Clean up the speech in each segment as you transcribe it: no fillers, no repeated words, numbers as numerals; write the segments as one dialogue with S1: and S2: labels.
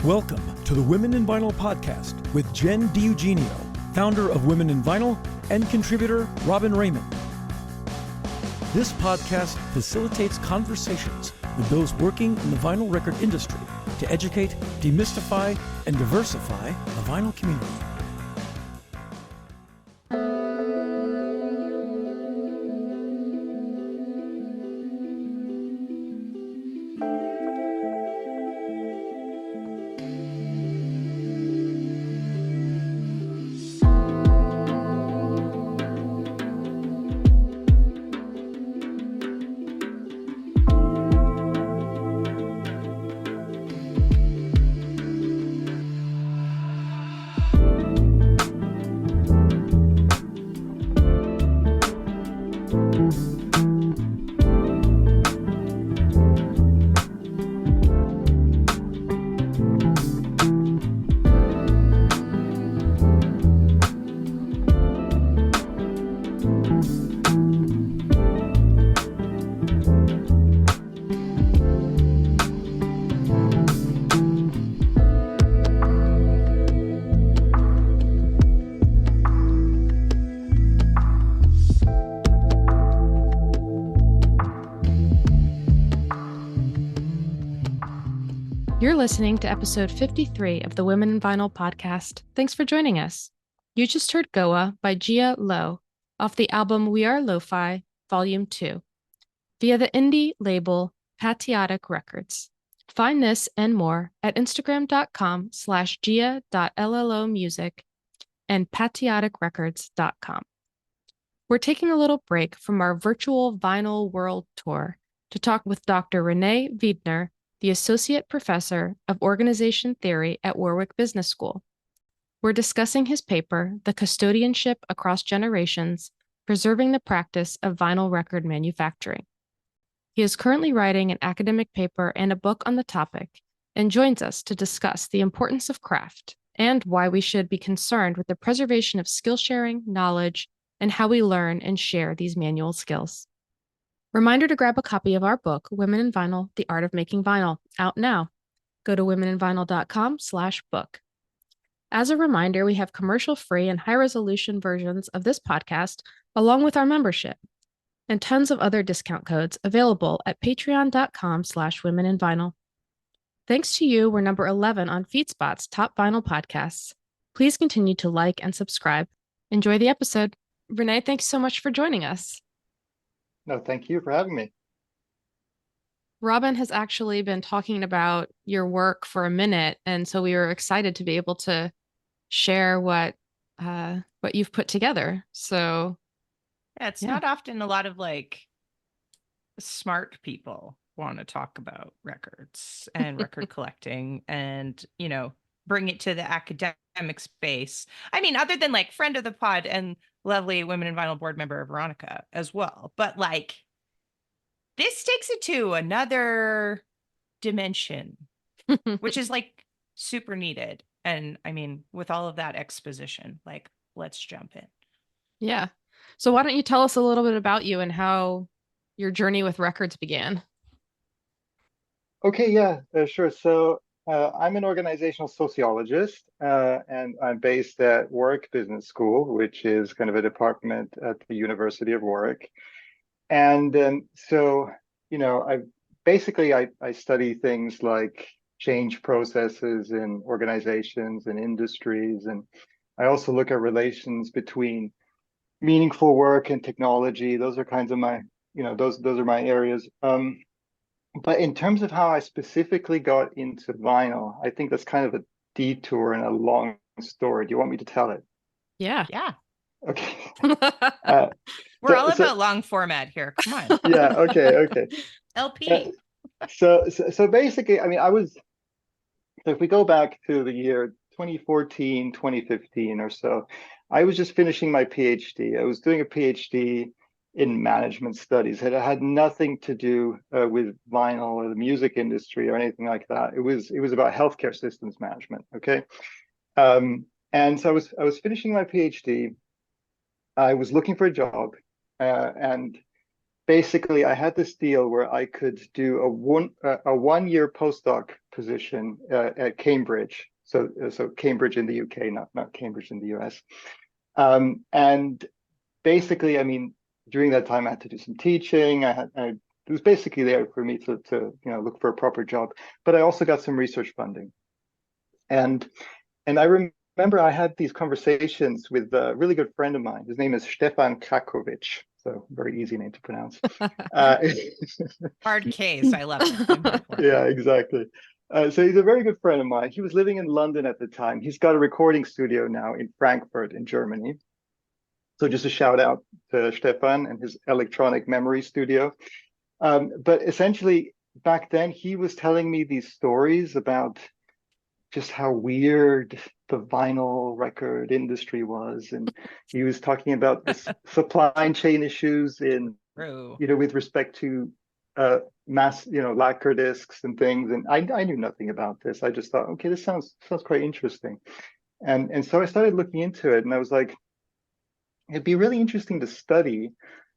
S1: Welcome to the Women in Vinyl podcast with Jen DiEugenio, founder of Women in Vinyl and contributor Robin Raymond. This podcast facilitates conversations with those working in the vinyl record industry to educate, demystify, and diversify the vinyl community.
S2: You're listening to episode 53 of the Women in Vinyl podcast. Thanks for joining us. You just heard Goa by Gia Lo off the album We Are Lo-Fi, Volume 2, via the indie label Patriotic Records. Find this and more at instagram.com/gia.llomusic and patrioticrecords.com. We're taking a little break from our virtual vinyl world tour to talk with Dr. Rene Wiedner, the Associate Professor of Organization Theory at Warwick Business School. We're discussing his paper, The Custodianship Across Generations, Preserving the Practice of Vinyl Record Manufacturing. He is currently writing an academic paper and a book on the topic, and joins us to discuss the importance of craft and why we should be concerned with the preservation of skill sharing, knowledge, and how we learn and share these manual skills. Reminder to grab a copy of our book, Women in Vinyl, The Art of Making Vinyl, out now. Go to womeninvinyl.com/book. As a reminder, we have commercial-free and high-resolution versions of this podcast, along with our membership, and tons of other discount codes available at patreon.com/womeninvinyl. Thanks to you, we're number 11 on FeedSpot's top vinyl podcasts. Please continue to like and subscribe. Enjoy the episode. Rene, thanks so much for joining us.
S3: No, thank you for having me.
S2: Robin has actually been talking about your work for a minute, and so we were excited to be able to share what you've put together. So
S4: yeah, it's not often a lot of smart people want to talk about records and record collecting and, bring it to the academic space. I mean, other than friend of the pod and lovely Women in Vinyl board member Veronica as well. But this takes it to another dimension, which is super needed. And I mean, with all of that exposition, let's jump in.
S2: Yeah. So why don't you tell us a little bit about you and how your journey with records began?
S3: Okay, yeah, sure. So I'm an organizational sociologist, and I'm based at Warwick Business School, which is kind of a department at the University of Warwick. And so, I study things like change processes in organizations and industries. And I also look at relations between meaningful work and technology. Those are kinds of my, those are my areas. But in terms of how I specifically got into vinyl, I think that's kind of a detour and a long story. Do you want me to tell it?
S2: Yeah.
S3: Okay.
S4: We're all about long format here. Come on.
S3: Yeah. Okay.
S4: LP.
S3: So basically, I mean, so if we go back to the year 2014, 2015 or so, I was just finishing my PhD. I was doing a PhD in management studies. It had nothing to do with vinyl or the music industry or anything like that. It was about healthcare systems management. Okay. And so I was finishing my PhD. I was looking for a job, and basically I had this deal where I could do a 1 year postdoc position at Cambridge. So Cambridge in the UK, not Cambridge in the US. And basically, I mean, during that time I had to do some teaching. It was basically there for me to look for a proper job. But I also got some research funding. And I remember I had these conversations with a really good friend of mine. His name is Stefan Krakovic. So very easy name to pronounce.
S4: Hard case. I love it.
S3: Yeah, exactly. So he's a very good friend of mine. He was living in London at the time. He's got a recording studio now in Frankfurt in Germany. So just a shout out to Stefan and his electronic memory studio. But essentially back then he was telling me these stories about just how weird the vinyl record industry was. And he was talking about the supply chain issues in, with respect to mass, lacquer discs and things. And I knew nothing about this. I just thought, okay, this sounds quite interesting. And so I started looking into it, and I was like, it'd be really interesting to study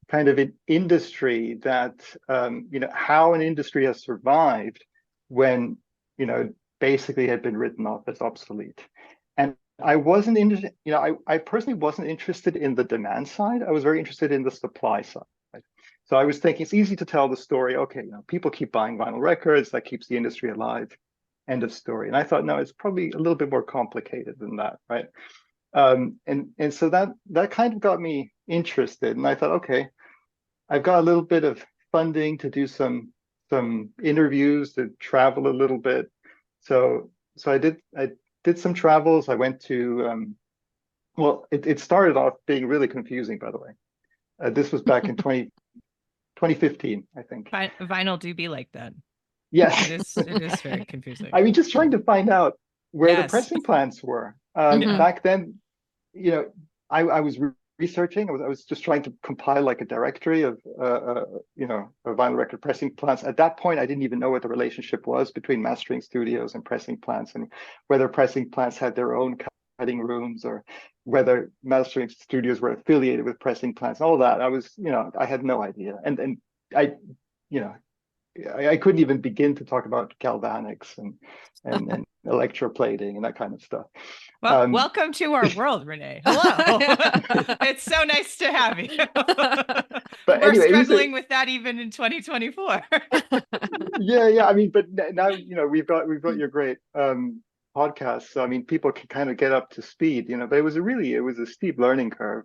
S3: kind of an industry that, how an industry has survived when, basically had been written off as obsolete. And I wasn't interested, I personally wasn't interested in the demand side. I was very interested in the supply side. So I was thinking it's easy to tell the story. Okay, people keep buying vinyl records, that keeps the industry alive. End of story. And I thought, no, it's probably a little bit more complicated than that, right? And so that kind of got me interested. And I thought, okay, I've got a little bit of funding to do some interviews, to travel a little bit. So I did some travels. I went to it started off being really confusing, by the way. This was back in 2015, I think.
S4: Vinyl do be like that.
S3: Yes.
S4: It is very confusing.
S3: I mean, just trying to find out where the pressing plants were. Back then, I was researching. I was just trying to compile like a directory of vinyl record pressing plants. At that point, I didn't even know what the relationship was between mastering studios and pressing plants, and whether pressing plants had their own cutting rooms, or whether mastering studios were affiliated with pressing plants. All that, I had no idea, and I couldn't even begin to talk about galvanics and electroplating and that kind of stuff.
S4: Well, welcome to our world, Rene. Hello. It's so nice to have you. But we're struggling with that even in 2024.
S3: Yeah. I mean, but now we've got your great podcast. So I mean, people can kind of get up to speed, but it was a steep learning curve.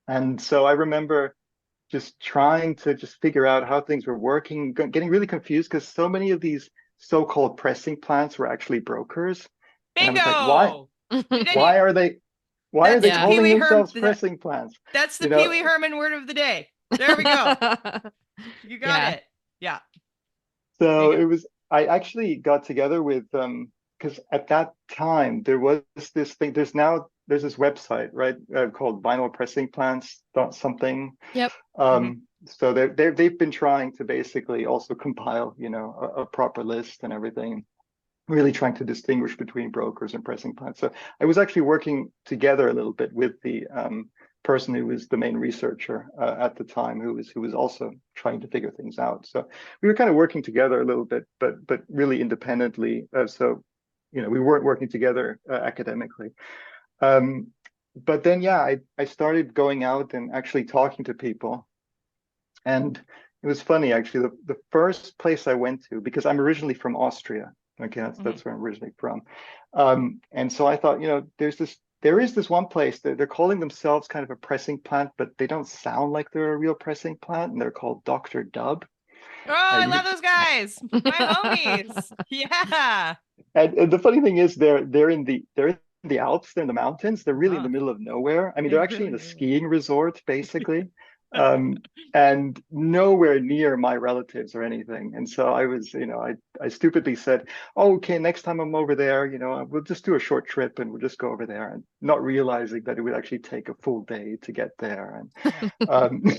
S3: And so I remember just trying to just figure out how things were working, getting really confused because so many of these so-called pressing plants were actually brokers.
S4: Bingo!
S3: And I was like, why are they calling themselves pressing plants?
S4: That's the Pee Wee Herman word of the day. There we go. You got it. Yeah.
S3: So I actually got together with because at that time there was this thing. There's this website, right, called vinyl pressing plants something.
S2: Yep.
S3: So they've been trying to basically also compile, a proper list and everything, really trying to distinguish between brokers and pressing plants. So I was actually working together a little bit with the person who was the main researcher at the time, who was also trying to figure things out. So we were kind of working together a little bit, but really independently. So we weren't working together academically. But then, I started going out and actually talking to people. And it was funny, actually, the first place I went to, because I'm originally from Austria. Okay, that's where I'm originally from. And so I thought, there is this one place that they're calling themselves kind of a pressing plant, but they don't sound like they're a real pressing plant, and they're called Dr. Dub.
S4: Oh, I love those guys. My homies. Yeah.
S3: And the funny thing is they're in the Alps, they're in the mountains, they're really in the middle of nowhere. I mean, they're actually in a skiing resort, basically. And nowhere near my relatives or anything. And so I was, I stupidly said, oh, okay, next time I'm over there, we'll just do a short trip and we'll just go over there, and not realizing that it would actually take a full day to get there. And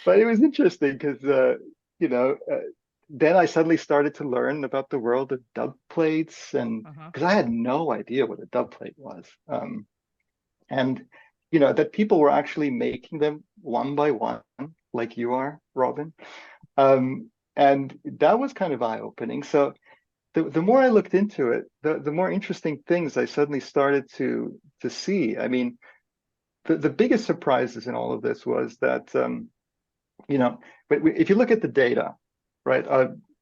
S3: but it was interesting because then I suddenly started to learn about the world of dub plates, and because I had no idea what a dub plate was. And that people were actually making them one by one like you are, Robin. And that was kind of eye-opening. So the more I looked into it, the more interesting things I suddenly started to see. I mean, the biggest surprises in all of this was that but if you look at the data, right,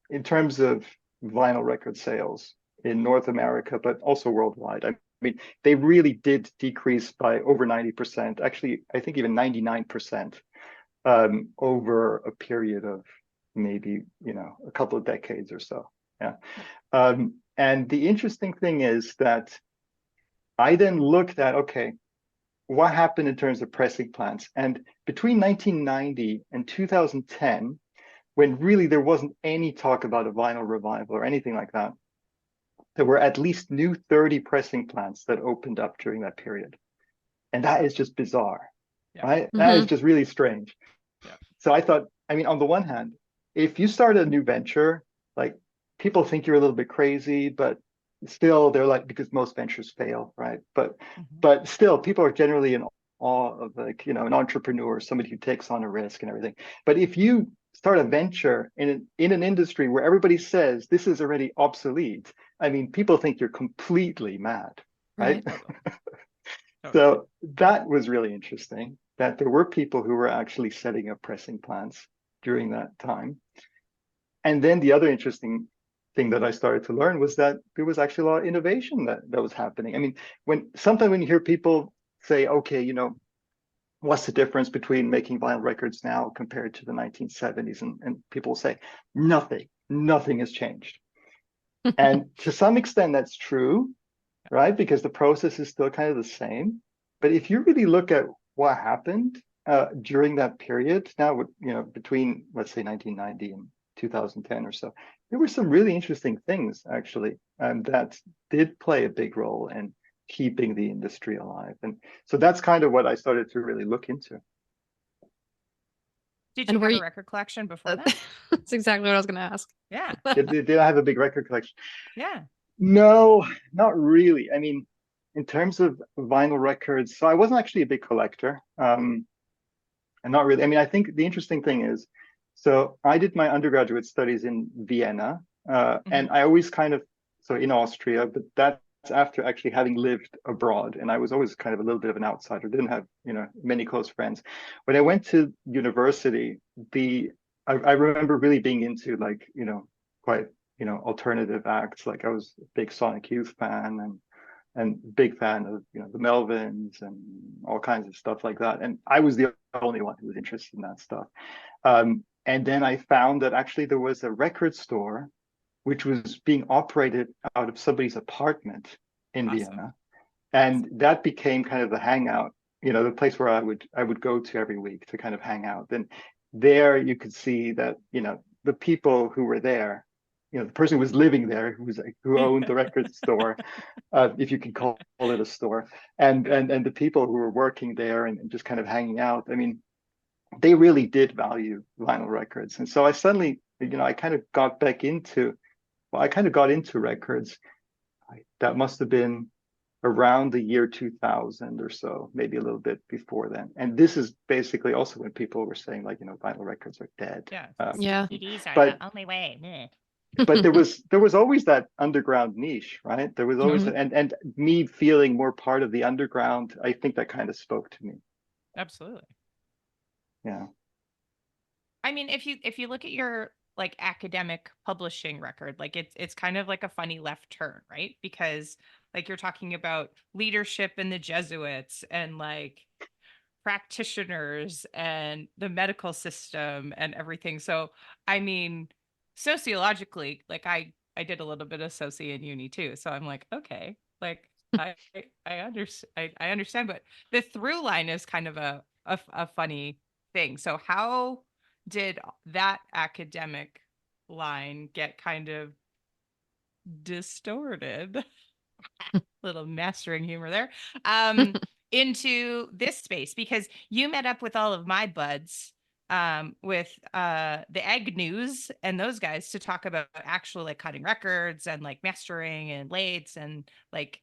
S3: in terms of vinyl record sales in North America, but also worldwide, I mean, they really did decrease by over 90%. Actually, I think even 99% over a period of maybe a couple of decades or so. Yeah. And the interesting thing is that I then looked at, okay, what happened in terms of pressing plants? And between 1990 and 2010, when really there wasn't any talk about a vinyl revival or anything like that, there were at least new 30 pressing plants that opened up during that period. And that is just bizarre, right? That is just really strange.
S4: Yeah.
S3: So I thought, I mean, on the one hand, if you start a new venture, like people think you're a little bit crazy, but still they're like, because most ventures fail, right? But still people are generally in awe of like, an entrepreneur, somebody who takes on a risk and everything. But if you start a venture in an industry where everybody says this is already obsolete, I mean, people think you're completely mad, right? So that was really interesting, that there were people who were actually setting up pressing plants during that time. And then the other interesting thing that I started to learn was that there was actually a lot of innovation that was happening. I mean, sometimes when you hear people say, okay, what's the difference between making vinyl records now compared to the 1970s? And people say, nothing has changed. And to some extent, that's true, right? Because the process is still kind of the same. But if you really look at what happened during that period, now, between, let's say, 1990 and 2010 or so, there were some really interesting things, actually, that did play a big role in keeping the industry alive. And so that's kind of what I started to really look into.
S4: Did you have a record collection before that?
S2: That's exactly what I was going to ask.
S4: Yeah.
S3: Did I have a big record collection?
S4: Yeah.
S3: No, not really. I mean, in terms of vinyl records, so I wasn't actually a big collector. And not really. I mean, I think the interesting thing is, so I did my undergraduate studies in Vienna, and I always so in Austria, but that's after actually having lived abroad. And I was always kind of a little bit of an outsider, didn't have, many close friends. When I went to university, I remember really being into like, quite, alternative acts. Like I was a big Sonic Youth fan and big fan of, the Melvins and all kinds of stuff like that. And I was the only one who was interested in that stuff. And then I found that actually there was a record store which was being operated out of somebody's apartment in Vienna. And that became kind of the hangout, the place where I would go to every week to kind of hang out. And there you could see that, the people who were there, the person who was living there, who owned the record store, if you can call it a store, and the people who were working there and just kind of hanging out. I mean, they really did value vinyl records. And so I suddenly, I kind of got into records. That must have been around the year 2000 or so, maybe a little bit before then. And this is basically also when people were saying like, vinyl records are dead.
S2: Yeah.
S4: CDs are the only way.
S3: But there was always that underground niche, right? There was always and me feeling more part of the underground, I think that kind of spoke to me.
S4: Absolutely.
S3: Yeah.
S4: I mean, if you look at your like academic publishing record, like it's kind of like a funny left turn, right? Because like you're talking about leadership in the Jesuits and like practitioners and the medical system and everything. So I mean, sociologically, like I did a little bit of soci in uni too. So I'm like, okay, like I understand, but the through line is kind of a funny thing. So how did that academic line get kind of distorted? Little mastering humor there. Into this space, because you met up with all of my buds with the Egg News and those guys to talk about actual like cutting records and like mastering and lathes and like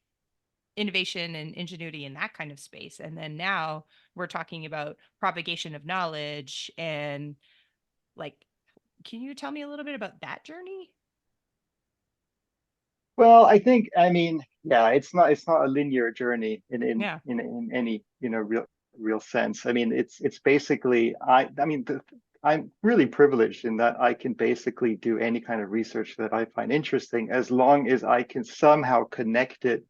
S4: innovation and ingenuity in that kind of space. And then now we're talking about propagation of knowledge and like, can you tell me a little bit about that journey?
S3: Well, I think, I mean, yeah, it's not a linear journey
S4: Yeah.
S3: in any, real sense. I mean, it's basically I mean, I'm really privileged in that I can basically do any kind of research that I find interesting as long as I can somehow connect it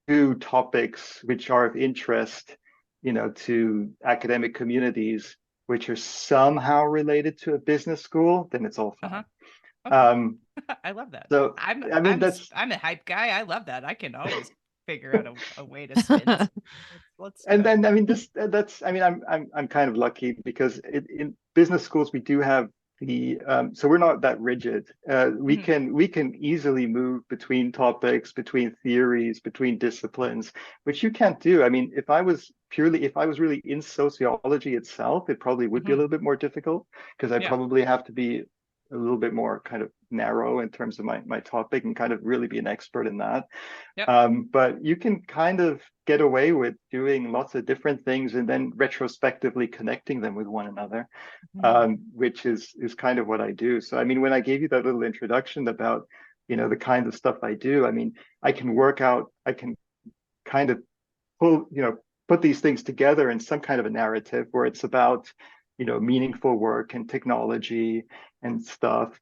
S3: to topics which are of interest, to academic communities, which are somehow related to a business school, then it's all
S4: Uh-huh.
S3: fine.
S4: Okay.
S3: Um,
S4: I love that.
S3: so
S4: I'm
S3: I mean,
S4: I'm
S3: that's
S4: I'm a hype guy. I love that. I can always figure out a way to spin. So let's do
S3: and
S4: it.
S3: then I mean this that's I mean I'm kind of lucky because in business schools we do have the so we're not that rigid.
S4: Mhm.
S3: We can easily move between topics, between theories, between disciplines, which you can't do. I mean, if I was really in sociology itself, it probably would be a
S4: Mhm.
S3: little bit more difficult because I
S4: Yeah.
S3: probably have to be a little bit more kind of narrow in terms of my topic and kind of really be an expert in that.
S4: Yep.
S3: But you can kind of get away with doing lots of different things and then retrospectively connecting them with one another,
S4: Mhm.
S3: which is kind of what I do. So, I mean, when I gave you that little introduction about, the kind of stuff I do, I mean, I can kind of pull, put these things together in some kind of a narrative where it's about, meaningful work and technology and stuff.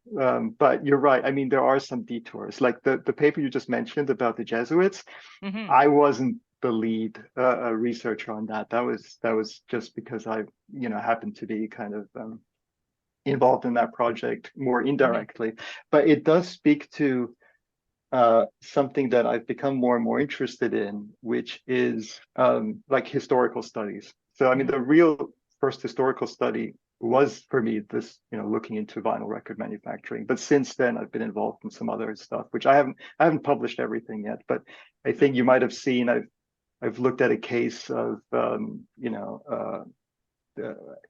S3: But you're right. I mean, there are some detours. Like the paper you just mentioned about the Jesuits,
S4: Mhm.
S3: I wasn't the lead researcher on that. That was just because I, happened to be kind of involved in that project more
S4: Mhm.
S3: indirectly. But it does speak to something that I've become more and more interested in, which is like historical studies. So, I mean,
S4: Mhm.
S3: the real first historical study was for me this, looking into vinyl record manufacturing. But since then, I've been involved in some other stuff, which I haven't published everything yet. But I think you might have seen I've looked at a case of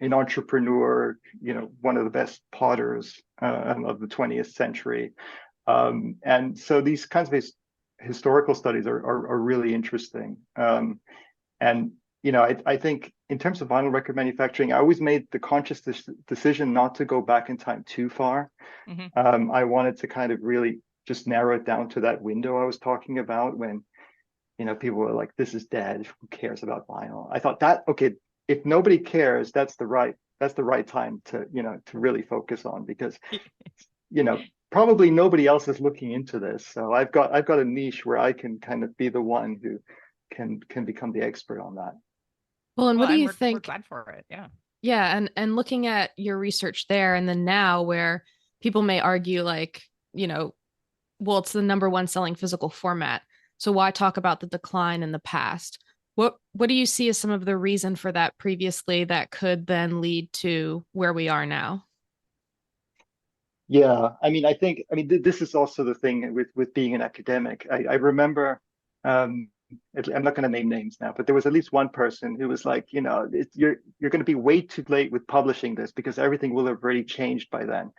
S3: an entrepreneur, one of the best potters of the 20th century, and so these kinds of historical studies are really interesting. And I think in terms of vinyl record manufacturing, I always made the conscious decision not to go back in time too far.
S4: Mhm.
S3: I wanted to kind of really just narrow it down to that window I was talking about when people were like, "This is dead. Who cares about vinyl?" I thought that okay, if nobody cares, that's the right time to really focus on because probably nobody else is looking into this. So I've got a niche where I can kind of be the one who can become the expert on that.
S2: Well, and
S4: Well,
S2: what do
S4: and
S2: you
S4: we're
S2: think?
S4: glad for it. Yeah.
S2: Yeah, and looking at your research there and then now where people may argue like, well, it's the number one selling physical format. So why talk about the decline in the past? What do you see as some of the reason for that previously that could then lead to where we are now?
S3: Yeah, I mean, this is also the thing with being an academic. I remember, um, I'm not going to name names now, but there was at least one person who was like, you're going to be way too late with publishing this because everything will have already changed by then.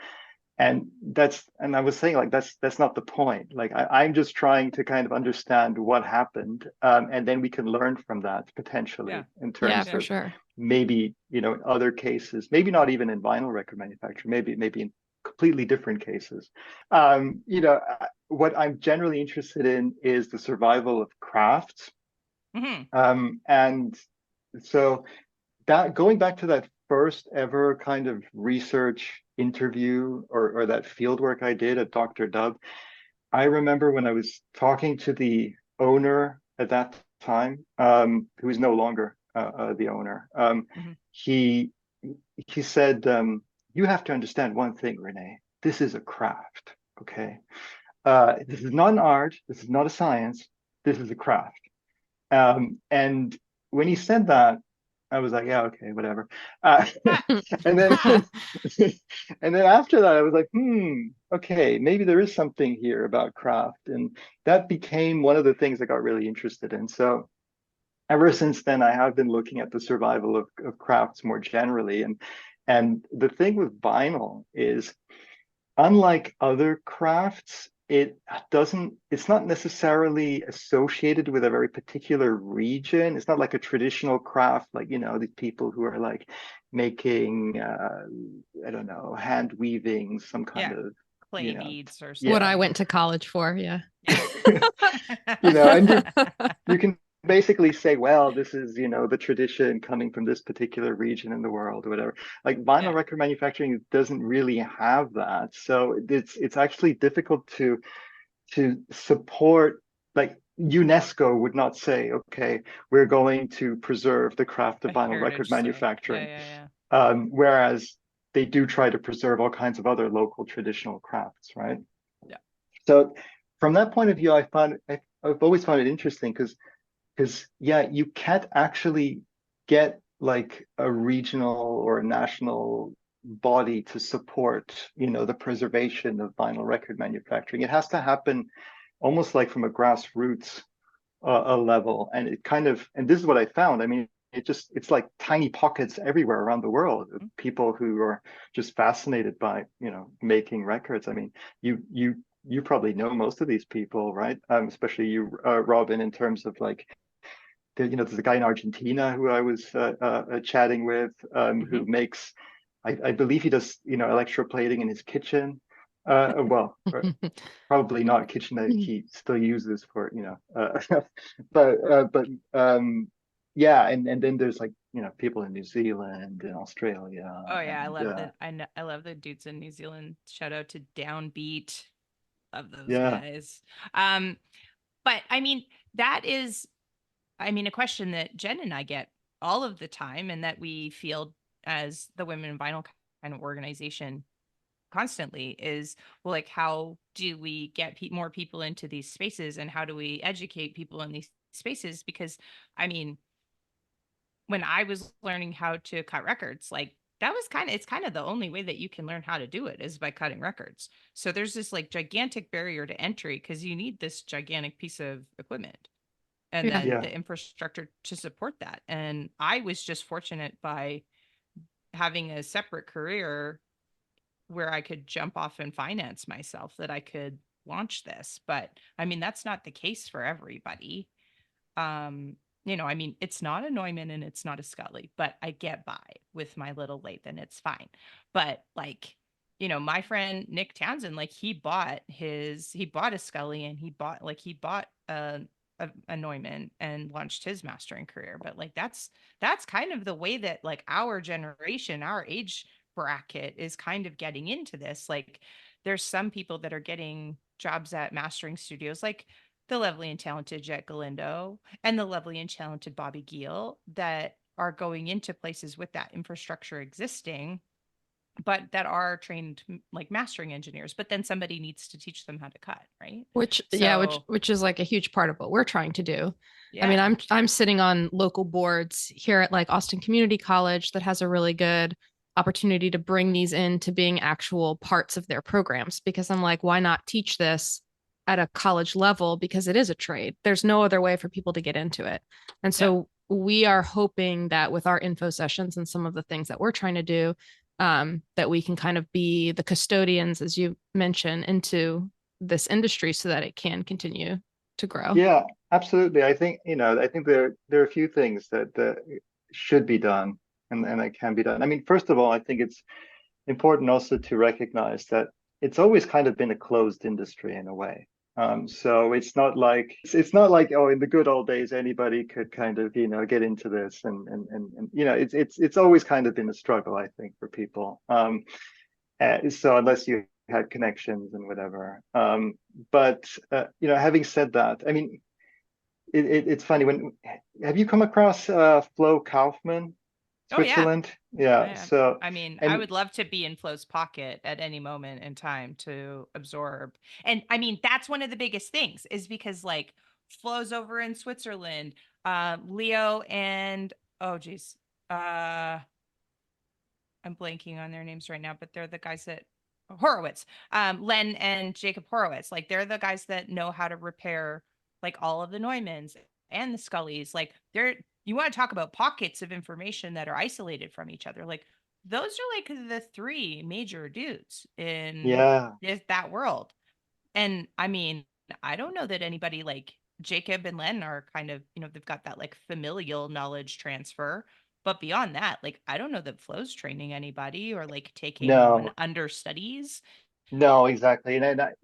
S3: And I was saying like that's not the point. Like I'm just trying to kind of understand what happened, and then we can learn from that
S4: Yeah.
S3: potentially in
S2: Yeah,
S3: terms
S2: for
S4: Yeah.
S3: of
S2: sure.
S3: maybe in other cases, maybe not even in vinyl record manufacturing, maybe in completely different cases. What I'm generally interested in is the survival of crafts,
S4: Mhm.
S3: and so that going back to that first ever kind of research interview or that field work I did at Dr. Dub, I remember when I was talking to the owner at that time, who is no longer the owner.
S4: Mhm.
S3: He he said, "You have to understand one thing, Rene. This is a craft, okay? This is not an art. This is not a science. This is a craft." And when he said that, I was like, yeah, okay, whatever.
S4: Ha!
S3: And then
S4: Ha!
S3: and then after that, I was like, okay, maybe there is something here about craft. And that became one of the things I got really interested in. So ever since then, I have been looking at the survival of crafts more generally. And the thing with vinyl is, unlike other crafts, it's not necessarily associated with a very particular region. It's not like a traditional craft, like, these people who are like making, I don't know, hand weaving, some kind
S4: Yeah.
S3: of,
S4: Clay beads or
S3: Yeah.
S2: What
S4: something.
S2: I went to college for, yeah.
S3: And you can basically say, well, this is, the tradition coming from this particular region in the world or whatever. Like vinyl record manufacturing doesn't really have that. So it's actually difficult to support, like UNESCO would not say, okay, we're going to preserve the craft of
S4: A
S3: vinyl record
S4: heritage site.
S3: manufacturing.
S4: Yeah.
S3: Whereas they do try to preserve all kinds of other local traditional crafts, right?
S4: Yeah.
S3: So from that point of view, I've always found it interesting because you can't actually get like a regional or a national body to support, the preservation of vinyl record manufacturing. It has to happen almost like from a grassroots a level, and and this is what I found. I mean, it's like tiny pockets everywhere around the world of people who are just fascinated by making records. I mean, you probably know most of these people, right? Especially you, Robin, in terms of like there's a guy in Argentina who I was chatting with, who makes, I believe he does, electroplating in his kitchen. Well, probably not a kitchen that he still uses for, but yeah, and then there's like, people in New Zealand and Australia.
S4: Oh yeah,
S3: and,
S4: I love the dudes in New Zealand. Shout out to Downbeat. Love those
S3: yeah.
S4: guys. But I mean, that is, a question that Jen and I get all of the time, and that we field as the Women in Vinyl kind of organization constantly is, well, like, how do we get more people into these spaces, and how do we educate people in these spaces? Because I mean, when I was learning how to cut records, like that was it's kind of the only way that you can learn how to do it is by cutting records. So there's this like gigantic barrier to entry because you need this gigantic piece of equipment and
S2: Yeah.
S4: then
S3: Yeah.
S4: the infrastructure to support that. And I was just fortunate by having a separate career where I could jump off and finance myself that I could launch this. But I mean, that's not the case for everybody. It's not a Neumann and it's not a Scully, but I get by with my little lathe and it's fine. But like, my friend Nick Townsend, like he bought a Scully and he bought a Neumann and launched his mastering career. But like that's kind of the way that like our generation, our age bracket is kind of getting into this. Like there's some people that are getting jobs at mastering studios, like the lovely and talented Jet Galindo and the lovely and talented Bobby Giel, that are going into places with that infrastructure existing, but that are trained like mastering engineers. But then somebody needs to teach them how to cut, right?
S2: Which is like a huge part of what we're trying to do.
S4: Yeah.
S2: I mean, I'm sitting on local boards here at like Austin Community College that has a really good opportunity to bring these into being actual parts of their programs, because I'm like, why not teach this at a college level, because it is a trade. There's no other way for people to get into it. And so we are hoping that with our info sessions and some of the things that we're trying to do, that we can kind of be the custodians, as you mentioned, into this industry so that it can continue to grow.
S3: Yeah, absolutely. I think, there are a few things that should be done and that can be done. I mean, first of all, I think it's important also to recognize that it's always kind of been a closed industry in a way. So it's not like oh, in the good old days anybody could kind of get into this and it's always kind of been a struggle, I think, for people. So unless you had connections and whatever. But having said that, I mean, it's funny, have you come across Flo Kaufman? Switzerland? Yeah. So
S4: I would love to be in Flo's pocket at any moment in time to absorb. And I mean, that's one of the biggest things, is because like Flo's over in Switzerland, Leo and I'm blanking on their names right now, but they're the guys that Horowitz, Len and Jacob Horowitz, like they're the guys that know how to repair like all of the Neumanns and the Scullys. Like you want to talk about pockets of information that are isolated from each other. Like those are like the three major dudes in that world. And I mean, I don't know that anybody like Jacob and Len are kind of, they've got that like familial knowledge transfer. But beyond that, like, I don't know that Flo's training anybody or like taking on
S3: No,
S4: understudies.
S3: no, exactly.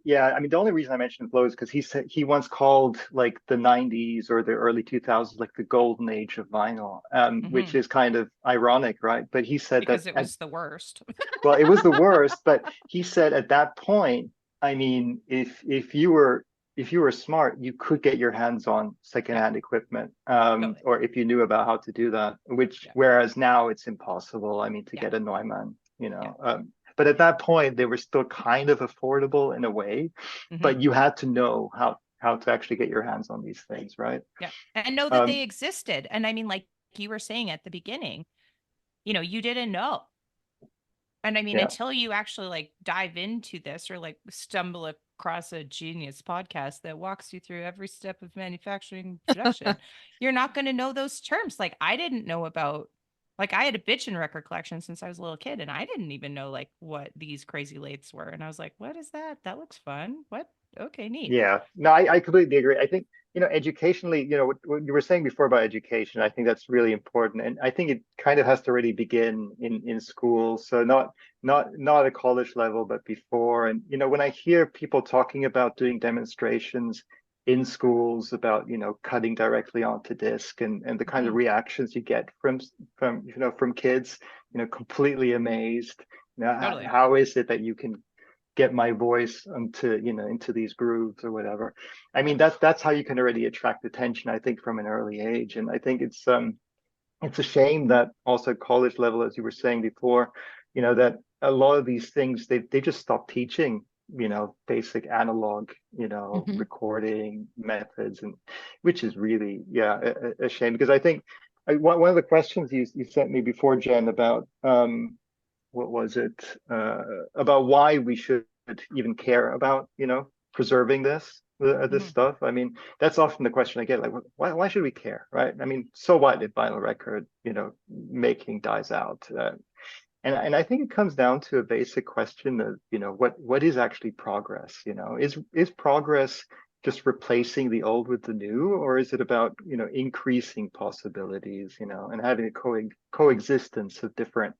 S3: Yeah, I mean, the only reason I mentioned Flow is because he said he once called like the 90s or the early 2000s like the golden age of vinyl, which
S4: Hmm.
S3: is kind of ironic, right? But he said that
S4: Because it was the worst.
S3: well, it was the worst, but he said at that point, I mean, if you were smart, you could get your hands on
S4: Yeah,
S3: secondhand equipment,
S4: totally.
S3: or if you knew about how to do that, which
S4: Yeah.
S3: whereas now it's impossible. I mean, to
S4: Yeah.
S3: get a Neumann,
S4: Yeah.
S3: but at that point they were still kind of affordable in a way,
S4: Hmm.
S3: but you had to know how to actually get your hands on these things, right?
S4: Yeah. And know that they
S3: Um,
S4: existed. And I mean, like you were saying at the beginning, you didn't know. And I mean,
S3: yeah.
S4: until you actually like dive into this or like stumble across a genius podcast that walks you through every step of manufacturing production, you're not going to know those terms. Like I didn't know about, like I had a bitchin' record collection since I was a little kid, and I didn't even know like what these crazy lathes were. And I was like, what is that? That looks fun. What? Okay, neat.
S3: Yeah, no, I completely agree. I think, educationally, what you were saying before about education, I think that's really important. And I think it kind of has to really begin in schools. So not at college level, but before. And, when I hear people talking about doing demonstrations in schools about, cutting directly onto disc and the kind of
S4: Hmm.
S3: reactions you get from kids, completely amazed.
S4: Totally.
S3: How is it that you can get my voice into these grooves or whatever. I
S4: Yep.
S3: mean, that's how you can already attract attention, I think, from an early age. And I think it's a shame that also at college level, as you were saying before, that a lot of these things they just stop teaching, basic analog,
S2: Hmm.
S3: recording methods, and which is really, yeah, a shame, because I think one of the questions you sent me before, Jen, about what was it, about why we should even care about preserving this
S4: Hmm.
S3: stuff. I mean, that's often the question I get, like, why should we care, right? I mean, so what if vinyl record making dies out, and I think it comes down to a basic question of what is actually progress. Is progress just replacing the old with the new, or is it about increasing possibilities, and having a coexistence of different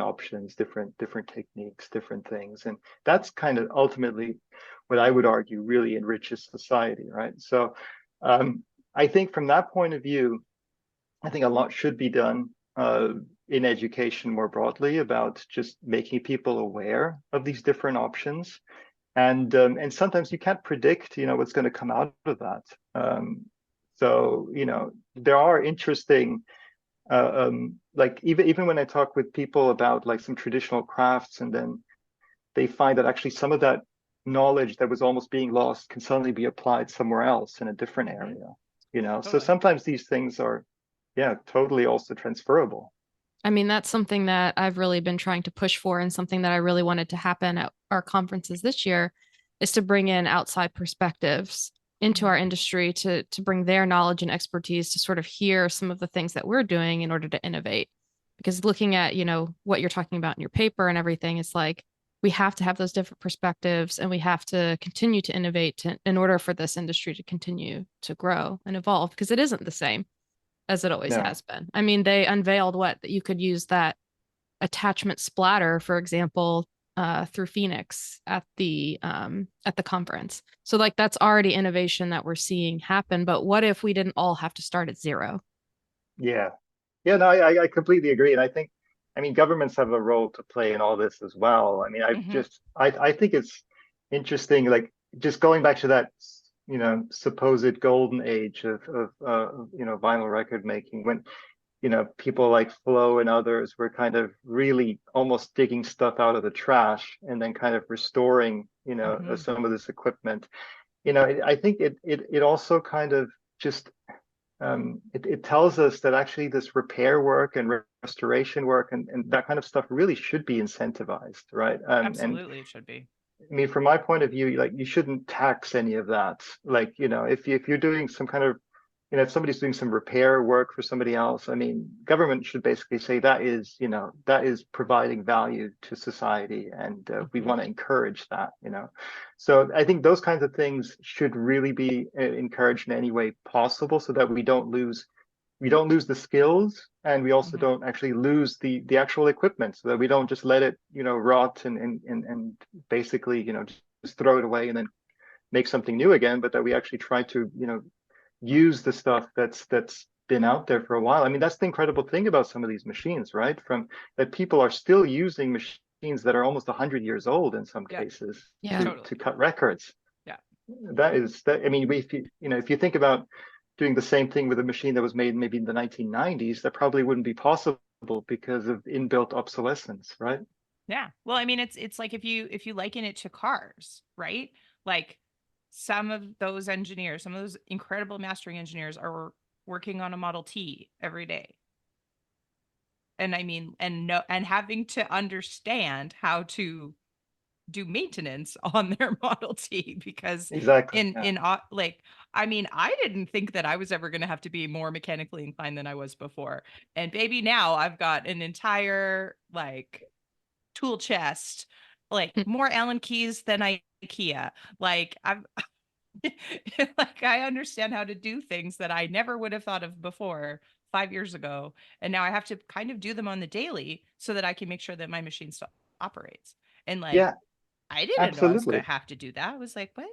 S3: options, different techniques, different things. And that's kind of ultimately what I would argue really enriches society, right? So I think from that point of view, I think a lot should be done in education more broadly about just making people aware of these different options. And sometimes you can't predict, what's going to come out of that. So, there are interesting like even when I talk with people about like some traditional crafts, and then they find that actually some of that knowledge that was almost being lost can suddenly be applied somewhere else in a different
S4: Hmm.
S3: area. So
S4: Totally.
S3: sometimes these things are, yeah, totally also transferable.
S2: I mean, that's something that I've really been trying to push for, and something that I really wanted to happen at our conferences this year is to bring in outside perspectives into
S4: Hmm.
S2: our industry to bring their knowledge and expertise to sort of hear some of the things that we're doing in order to innovate. Because looking at, what you're talking about in your paper and everything, it's like we have to have those different perspectives, and we have to continue to innovate in order for this industry to continue to grow and evolve, because it isn't the same as it always
S3: No.
S2: has been. I mean, they unveiled that you could use that attachment splatter, for example, through Phoenix at the conference. So like that's already innovation that we're seeing happen. But what if we didn't all have to start at zero?
S3: Yeah. Yeah, no, I completely agree. And I mean, governments have a role to play in all this as well. I mean,
S4: Hmm.
S3: I think it's interesting, like just going back to that, supposed golden age of vinyl record making, when, people like Flo and others were kind of really almost digging stuff out of the trash and then kind of restoring,
S4: Hmm.
S3: some of this equipment. I think it also kind of just it tells us that actually this repair work and restoration work and that kind of stuff really should be incentivized, right? And
S4: Absolutely, it should be.
S3: I mean, from my point of view, like you shouldn't tax any of that. Like, if you're doing some kind of if somebody's doing some repair work for somebody else, I mean, government should basically say that is, that is providing value to society, and we want to encourage that, So I think those kinds of things should really be encouraged in any way possible, so that we don't lose the skills, and we also don't actually lose the actual equipment, so that we don't just let it, rot and basically, just throw it away and then make something new again, but that we actually try to, use the stuff that's been out there for a while. I mean, that's the incredible thing about some of these machines, right? From that people are still using machines that are almost 100 years old in some cases to cut records.
S4: Yeah.
S3: I mean, if you think about doing the same thing with a machine that was made maybe in the 1990s, that probably wouldn't be possible because of inbuilt obsolescence, right?
S4: Yeah. Well, I mean, it's like if you liken it to cars, right? Like some of those engineers, some of those incredible mastering engineers are working on a Model T every day. And I mean, and having to understand how to do maintenance on their Model T, because I mean, I didn't think that I was ever going to have to be more mechanically inclined than I was before. And baby, now I've got an entire tool chest, more Allen keys than IKEA. I've I understand how to do things that I never would have thought of before 5 years ago. And now I have to kind of do them on the daily so that I can make sure that my machine still operates. And
S3: yeah,
S4: I didn't know I was going to have to do that. I was like, what?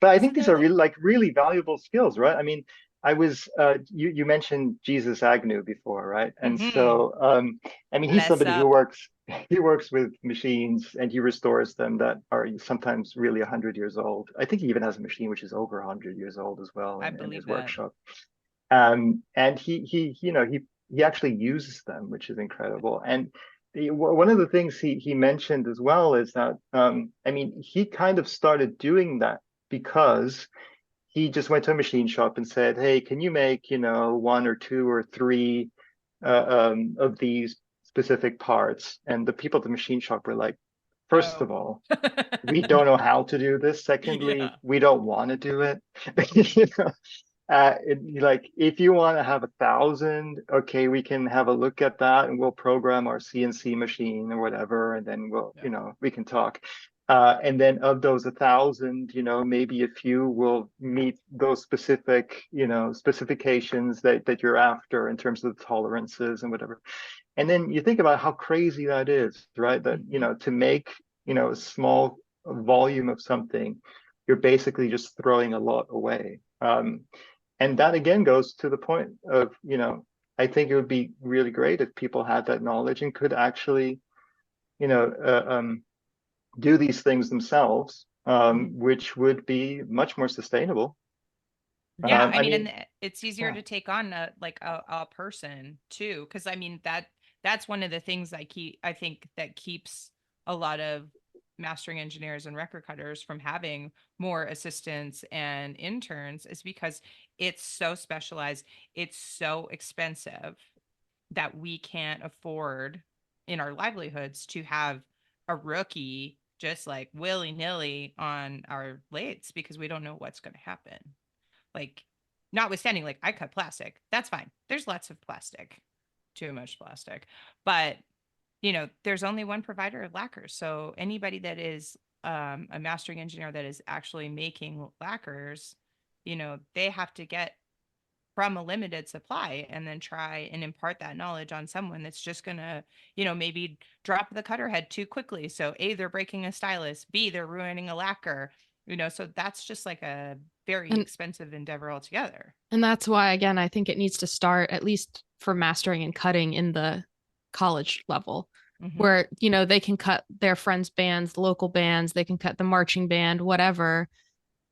S3: But I think these are really valuable skills, right? I mean, I was you mentioned Jesus Agnew before, right? And so I mean, he's somebody who works with machines, and he restores them that are sometimes really 100 years old. I think he even has a machine which is over 100 years old as well in his workshop. And he actually uses them, which is incredible. And one of the things he mentioned as well is that I mean, he kind of started doing that because he just went to a machine shop and said, hey, can you make, one or two or three of these specific parts? And the people at the machine shop were like, first of all, we don't know how to do this. Secondly, we don't want to do it. If you want to have 1,000, okay, we can have a look at that, and we'll program our CNC machine or whatever, and then we'll, we can talk. And then of those 1,000, maybe a few will meet those specific, specifications that you're after in terms of the tolerances and whatever. And then you think about how crazy that is, right? That, to make, a small volume of something, you're basically just throwing a lot away. And that again goes to the point of, I think it would be really great if people had that knowledge and could actually, do these things themselves, which would be much more sustainable.
S4: Yeah, I mean, and it's easier to take on a person too, because I mean that's one of the things I think that keeps a lot of mastering engineers and record cutters from having more assistants and interns, is because it's so specialized, it's so expensive that we can't afford in our livelihoods to have a rookie just willy-nilly on our lathes, because we don't know what's going to happen. Notwithstanding, I cut plastic, that's fine, there's lots of plastic, too much plastic, but there's only one provider of lacquers. So anybody that is a mastering engineer that is actually making lacquers, they have to get from a limited supply and then try and impart that knowledge on someone that's just gonna, maybe drop the cutter head too quickly. So A, they're breaking a stylus, B, they're ruining a lacquer, so that's just a very expensive endeavor altogether.
S2: And that's why, again, I think it needs to start, at least for mastering and cutting, in the college level, where they can cut their friends' bands, local bands, they can cut the marching band, whatever,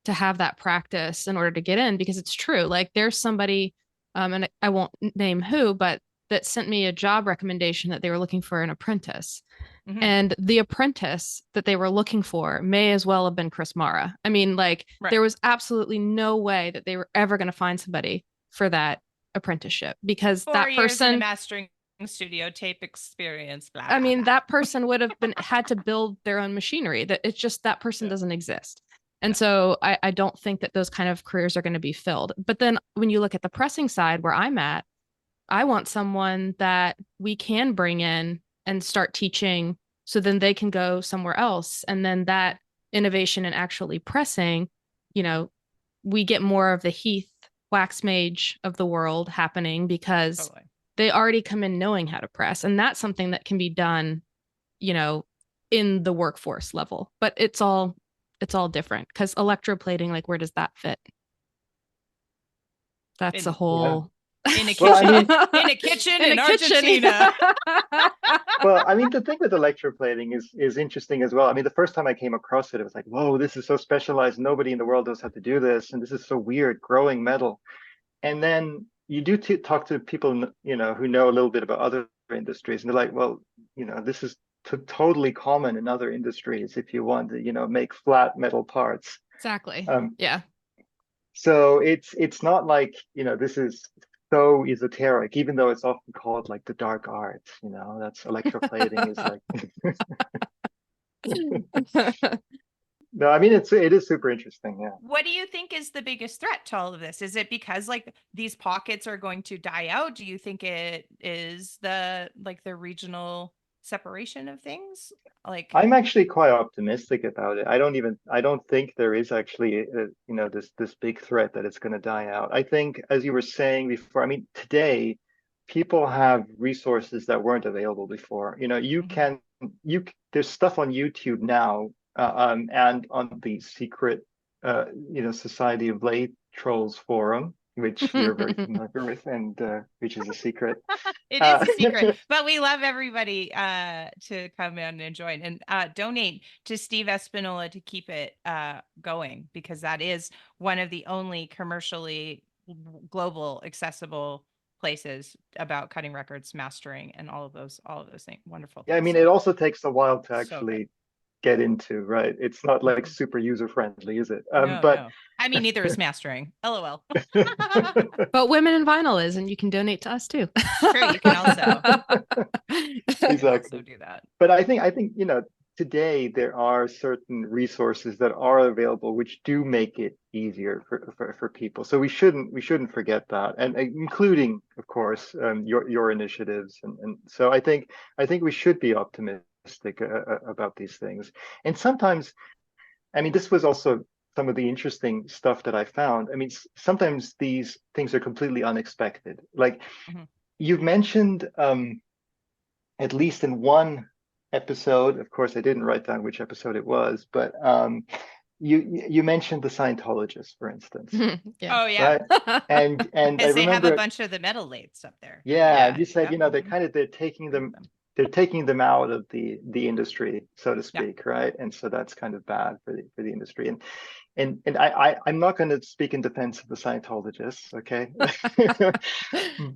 S2: to have that practice in order to get in. Because it's true, there's somebody, and I won't name who, but that sent me a job recommendation that they were looking for an apprentice, and the apprentice that they were looking for may as well have been Chris Mara. I mean, there was absolutely no way that they were ever going to find somebody for that apprenticeship, because
S4: 4
S2: that
S4: years
S2: person
S4: in a mastering studio, tape experience, blah, blah,
S2: I mean,
S4: blah.
S2: that person would have had to build their own machinery. That it's just, that person doesn't exist. And so I don't think that those kind of careers are going to be filled. But then when you look at the pressing side where I'm at, I want someone that we can bring in and start teaching so then they can go somewhere else. And then that innovation and actually pressing, you know, we get more of the Heath wax mage of the world happening because they already come in knowing how to press. And that's something that can be done, you know, in the workforce level. But it's all different because electroplating, like, where does that fit? That's a whole
S4: in a kitchen, in a kitchen in Argentina.
S3: Well, I mean, the thing with electroplating is interesting as well. I mean, the first time I came across it, it was like, whoa, this is so specialized. Nobody in the world knows how to do this, and this is so weird, growing metal. And then you do talk to people, you know, who know a little bit about other industries, and they're like, well, you know, this is totally common in other industries if you want to, you know, make flat metal parts.
S2: Exactly. Yeah.
S3: So it's not like, you know, this is so esoteric, even though it's often called like the dark arts, you know, that's electroplating is like. No, I mean, it is super interesting. Yeah.
S4: What do you think is the biggest threat to all of this? Is it because like these pockets are going to die out? Do you think it is the regional separation of things? Like,
S3: I'm actually quite optimistic about it. I don't think there is actually, you know, this big threat that it's going to die out. I think, as you were saying before, I mean, today people have resources that weren't available before. You know, there's stuff on YouTube now, and on the secret, you know, Society of Blade Trolls forum, which you're very familiar with, and which is a secret.
S4: It is a secret, but we love everybody to come in and join and donate to Steve Espinola to keep it going, because that is one of the only commercially global accessible places about cutting records, mastering, and all of those things. Wonderful things.
S3: Yeah, I mean, it also takes a while to actually get into, right? It's not like super user friendly, is it?
S4: No. I mean, neither is mastering. LOL.
S2: But Women in Vinyl is, and you can donate to us too.
S4: Sure, you can also.
S3: Exactly.
S4: Also do that.
S3: But I think, you know, today there are certain resources that are available which do make it easier for people. So we shouldn't forget that, and including, of course, your initiatives. And so I think we should be optimistic about these things. And sometimes, I mean, this was also some of the interesting stuff that I found. I mean, sometimes these things are completely unexpected. Like you've mentioned, at least in one episode, of course, I didn't write down which episode it was, but you mentioned the Scientologists, for instance.
S4: Yeah. Oh yeah.
S3: Right? And I remember
S4: they have a bunch of the metal lathes up there.
S3: Yeah, you said, you know, they're taking them out of the industry, so to speak, right? And so that's kind of bad for the industry. And I'm not going to speak in defense of the Scientologists, okay?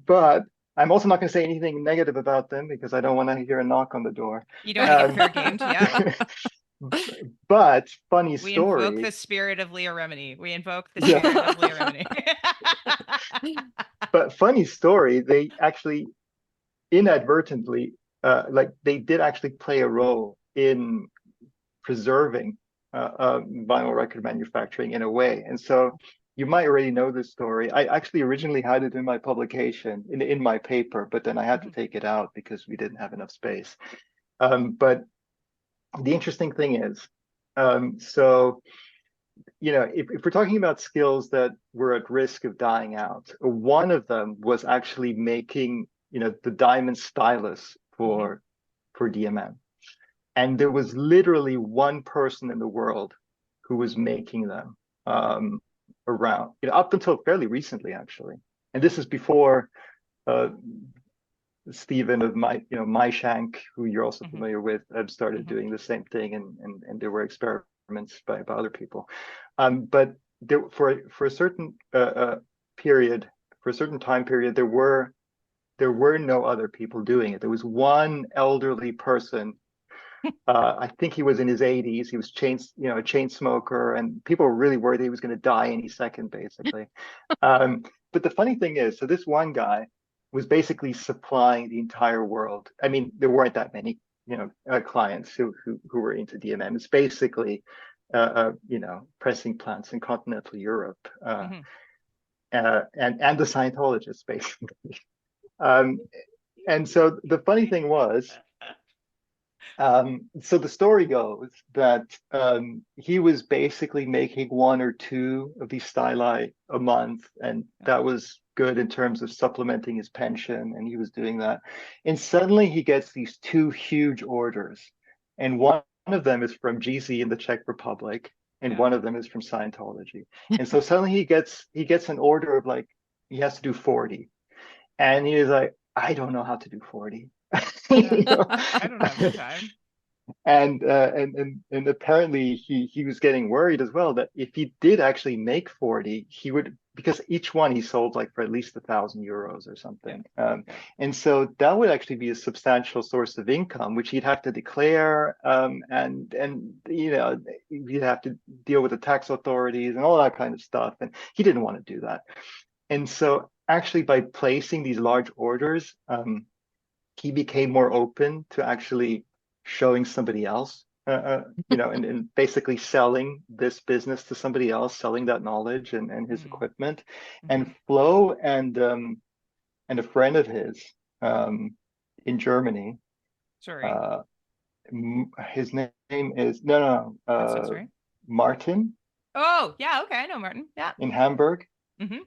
S3: But I'm also not going to say anything negative about them because I don't want to hear a knock on the door.
S4: You don't want to get fair gamed, yeah.
S3: But funny story.
S4: We invoke the spirit of Leah Remini. Of Leah Remini.
S3: But funny story, they actually inadvertently, like they did actually play a role in preserving vinyl record manufacturing in a way. And so you might already know this story. I actually originally had it in my publication, in my paper, but then I had to take it out because we didn't have enough space. But the interesting thing is, so, you know, if we're talking about skills that were at risk of dying out, one of them was actually making, you know, the diamond stylus for DMM. And there was literally one person in the world who was making them around, you know, up until fairly recently, actually. And this is before Stephen of My Shank, who you're also familiar with, have started doing the same thing, and there were experiments by other people. But there, for a certain period, for a certain time period, there were no other people doing it. There was one elderly person. I think he was in his 80s. He was a chain smoker, and people were really worried he was going to die any second, basically. But the funny thing is, so this one guy was basically supplying the entire world. I mean, there weren't that many, clients who were into DMM. It's basically pressing plants in continental Europe,
S4: Mhm.
S3: and the Scientologists, basically. And so the funny thing was, so the story goes that he was basically making one or two of these styli a month, and that was good in terms of supplementing his pension, and he was doing that. And suddenly he gets these two huge orders, and one of them is from GZ in the Czech Republic, and
S4: Yeah.
S3: one of them is from Scientology. And so suddenly he gets an order of like he has to do 40, and he is like, I don't know how to do 40. You know?
S4: I don't have the time.
S3: And apparently he was getting worried as well that if he did actually make 40, he would, because each one he sold like for at least €1,000 or something.
S4: Yeah.
S3: And so that would actually be a substantial source of income, which he'd have to declare, and he'd have to deal with the tax authorities and all that kind of stuff. And he didn't want to do that. And so actually by placing these large orders, he became more open to actually showing somebody else, and basically selling this business to somebody else, selling that knowledge and his equipment. And Flo and a friend of his in Germany,
S4: Sorry.
S3: his name is
S4: That's so sorry.
S3: Martin
S4: Oh, yeah, okay, I know Martin. Yeah.
S3: in Hamburg.
S4: Mhm.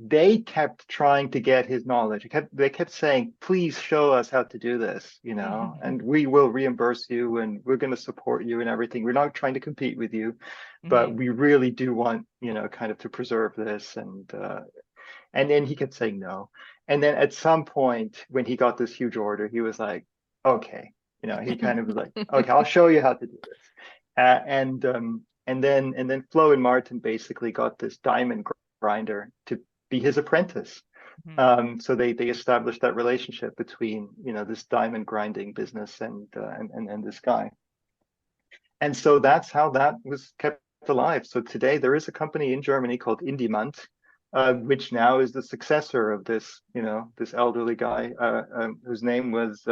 S3: They kept trying to get his knowledge. They kept saying, please show us how to do this, and we will reimburse you and we're going to support you and everything. We're not trying to compete with you, but we really do want, kind of to preserve this. And then he kept saying no. And then at some point when he got this huge order, he was like, okay, he kind of was like, okay, I'll show you how to do this. And then Flo and Martin basically got this diamond grinder to be his apprentice. So they established that relationship between this diamond grinding business and this guy. And so that's how that was kept alive. So today there is a company in Germany called Indimant, which now is the successor of this this elderly guy whose name was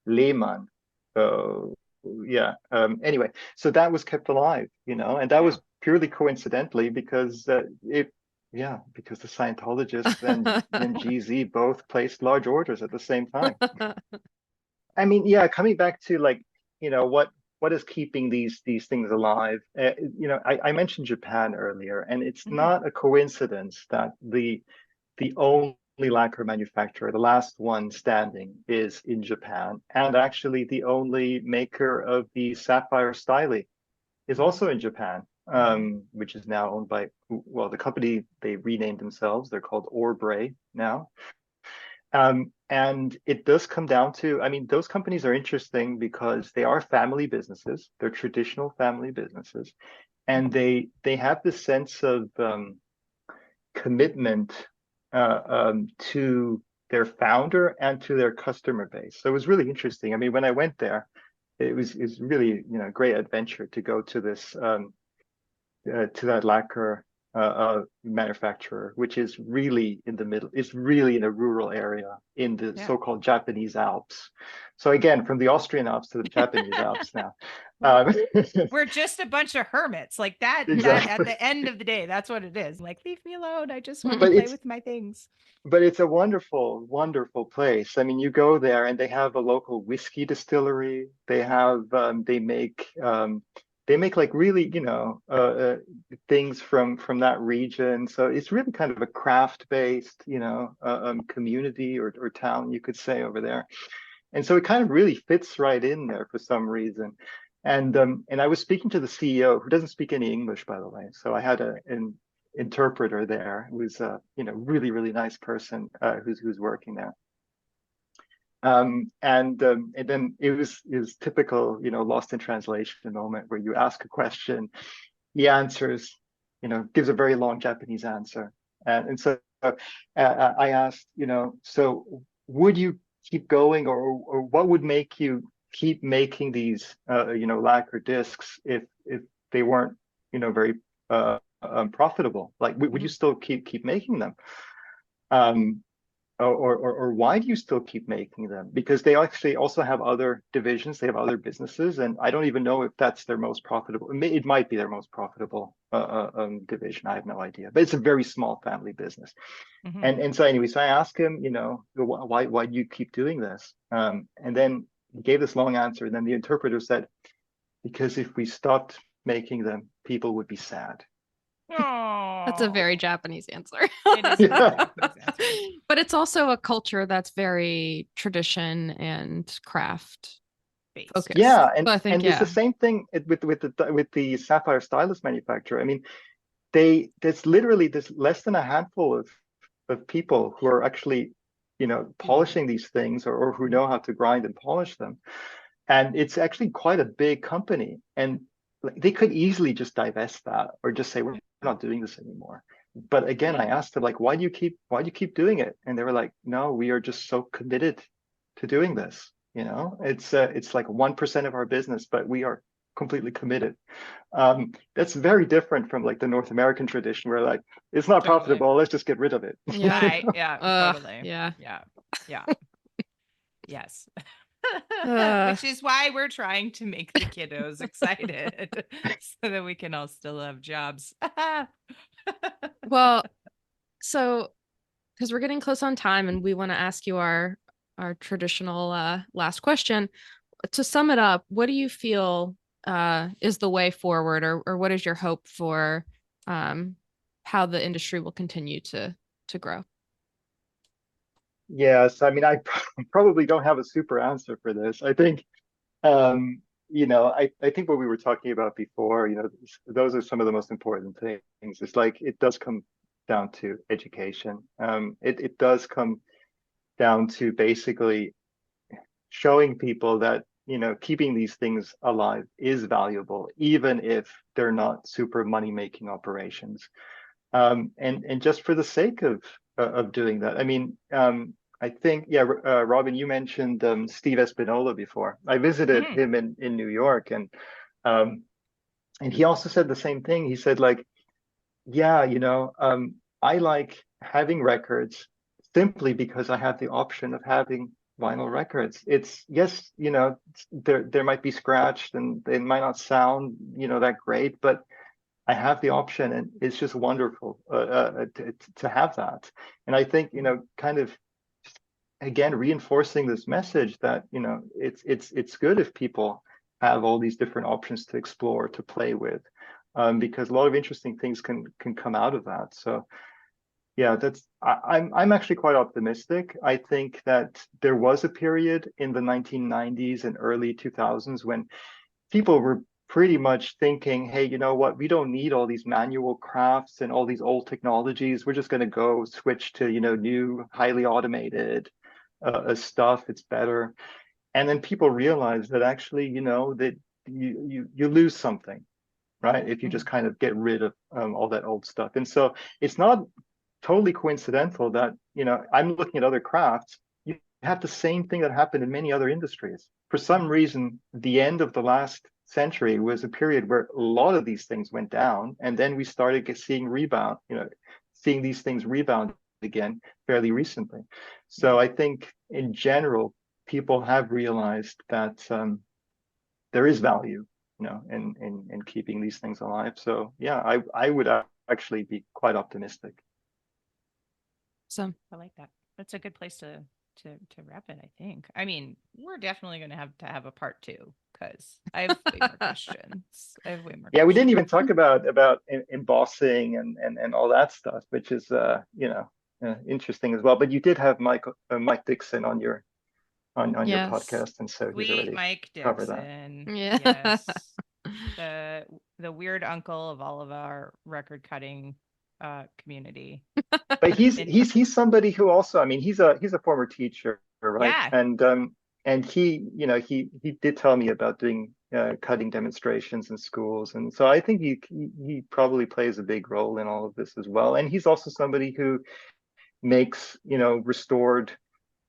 S3: Lehmann. Yeah. Anyway, so that was kept alive, and that was purely coincidentally because because the Scientologists and GZ both placed large orders at the same time. I mean, yeah, coming back to like, what is keeping these things alive? I mentioned Japan earlier, and it's not a coincidence that the only lacquer manufacturer, the last one standing, is in Japan, and actually the only maker of the sapphire styli is also in Japan. Which is now owned by, the company, they renamed themselves. They're called Orbre now. And it does come down to, I mean, those companies are interesting because they are family businesses. They're traditional family businesses. And they have this sense of commitment to their founder and to their customer base. So it was really interesting. I mean, when I went there, it was really, a great adventure to go to this to that lacquer manufacturer, which is really in the middle. It's really in a rural area in the so-called Japanese Alps. So again, from the Austrian Alps to the Japanese Alps now.
S4: We're just a bunch of hermits like that.
S3: Exactly.
S4: That at the end of the day, that's what it is. Like, leave me alone. I just want to play with my things.
S3: But it's a wonderful, wonderful place. I mean, you go there and they have a local whiskey distillery. They have, they make like really, things from that region. So it's really kind of a craft-based, community or town, you could say, over there. And so it kind of really fits right in there for some reason. And I was speaking to the CEO, who doesn't speak any English, by the way. So I had an interpreter there, who's a really, really nice person who's working there. And then it was typical, lost in translation moment where you ask a question, he answers, gives a very long Japanese answer. And so I asked, so would you keep going, or what would make you keep making these, lacquer discs if they weren't, very profitable? Like, would you still keep making them? or why do you still keep making them? Because they actually also have other divisions, they have other businesses, and I don't even know if that's their most profitable. It might be their most profitable division. I have no idea, but it's a very small family business.
S4: Mhm.
S3: And so anyway, so I asked him, why do you keep doing this? And then he gave this long answer, and then the interpreter said, because if we stopped making them, people would be sad.
S2: That's a very
S4: Oh,
S2: Japanese answer.
S4: it is a very
S3: Yeah.
S4: Japanese answer.
S2: But it's also a culture that's very tradition and craft
S4: Based.
S2: focused.
S3: Yeah,
S2: So I think,
S3: and it's
S2: yeah.
S3: the same thing with the sapphire stylus manufacturer. I mean, there's less than a handful of people who are actually, polishing these things, or who know how to grind and polish them. And it's actually quite a big company. And like, they could easily just divest that, or just say, we're not doing this anymore. But again, I asked them, like, why do you keep doing it? And they were like, no, we are just so committed to doing this. It's like 1% of our business, but we are completely committed. That's very different from like the North American tradition, where like, it's not
S4: Totally.
S3: profitable, let's just get rid of it.
S2: Yeah.
S4: Totally.
S2: Yeah.
S4: Yeah. Yes.
S2: Uh.
S4: Which is why we're trying to make the kiddos excited so that we can all still have jobs.
S2: Well, so because we're getting close on time and we want to ask you our traditional last question. To sum it up, what do you feel is the way forward, or what is your hope for how the industry will continue to grow?
S3: Yes, I mean, I probably don't have a super answer for this. I think, I think what we were talking about before, those are some of the most important things. It's like, it does come down to education. It does come down to basically showing people that, keeping these things alive is valuable, even if they're not super money-making operations. And just for the sake of doing that. I mean, I think, yeah, Robin, you mentioned Steve Espinola before. I visited
S4: Mhm.
S3: him in New York, um, and he also said the same thing. He said, like, yeah, I like having records simply because I have the option of having vinyl records. It's, yes, there might be scratched and they might not sound, that great, but I have the option, and it's just wonderful to have that. And I think, kind of, again, reinforcing this message that, it's good if people have all these different options to explore, to play with, because a lot of interesting things can come out of that. So yeah, I'm actually quite optimistic. I think that there was a period in the 1990s and early 2000s when people were pretty much thinking, hey, you know what? We don't need all these manual crafts and all these old technologies. We're just going to go switch to, new, highly automated stuff. It's better. And then people realize that actually, that you lose something, right? If you just kind of get rid of all that old stuff. And so it's not totally coincidental that, I'm looking at other crafts. You have the same thing that happened in many other industries. For some reason, the end of the last century was a period where a lot of these things went down, and then we started seeing these things rebound again fairly recently. So I think in general, people have realized that there is value, in keeping these things alive. So yeah, I would actually be quite optimistic.
S2: So
S4: I like that. That's a good place to wrap it, I think. I mean, we're definitely going to have a part 2, because I have way more questions. I have way more
S3: Yeah, we didn't
S4: questions.
S3: even talk about embossing and all that stuff, which is interesting as well. But you did have Mike Dixon on your
S2: yes.
S3: podcast, and so he's
S4: Sweet
S3: already
S4: Mike
S3: covered that.
S4: Dixon.
S2: Yeah.
S4: Yes. The weird uncle of all of our record cutting community.
S3: But he's
S4: And
S3: he's somebody who also, I mean, he's a former teacher, right?
S4: yeah.
S3: And he, he did tell me about doing cutting demonstrations in schools, and so I think he probably plays a big role in all of this as well. And he's also somebody who makes, restored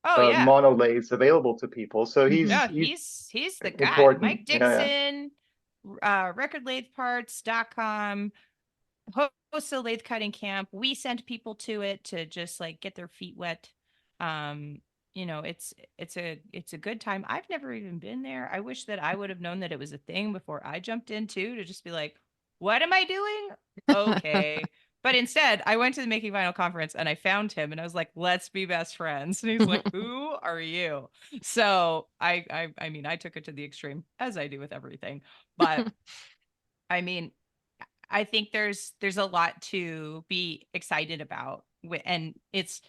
S4: Oh yeah.
S3: monolathes available to people. So
S2: Mhm.
S4: No,
S3: he's
S4: he's the guy.
S3: important.
S4: Mike
S3: Yeah.
S4: Dixon, recordlatheparts.com, hosts a lathe cutting camp. We send people to it to just like get their feet wet. it's a good time. I've never even been there. I wish that I would have known that it was a thing before I jumped in too, to just be like, what am I doing? Okay. But instead, I went to the Making Vinyl conference and I found him and I was like, let's be best friends. And he's like, who are you? So I mean, I took it to the extreme, as I do with everything. But I mean, I think there's a lot to be excited about, and it's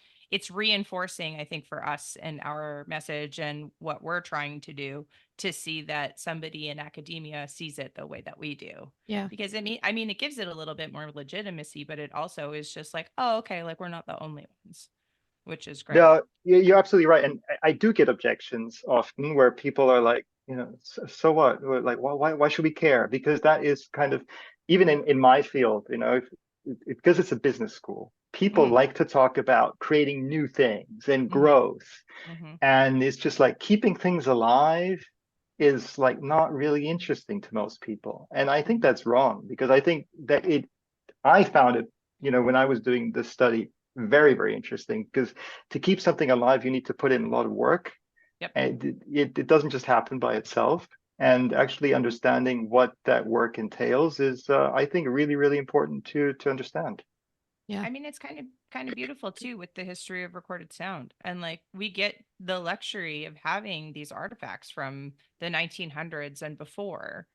S4: reinforcing, I think, for us and our message and what we're trying to do, to see that somebody in academia sees it the way that we do.
S2: Yeah.
S4: Because I mean, it gives it a little bit more legitimacy, but it also is just like, oh, okay, like we're not the only ones, which is great.
S3: Yeah, you're absolutely right. And I do get objections often where people are like, so what? Like, why should we care? Because that is kind of, even in my field, because it's a business school, people like to talk about creating new things and growth. And it's just like keeping things alive is like not really interesting to most people. And I think that's wrong, because I think that I found it, when I was doing this study, very, very interesting, because to keep something alive, you need to put in a lot of work.
S4: Yep.
S3: And it doesn't just happen by itself. And actually understanding what that work entails is, I think, really, really important to understand.
S2: Yeah.
S4: I mean, it's kind of beautiful too, with the history of recorded sound. And like, we get the luxury of having these artifacts from the 1900s and before,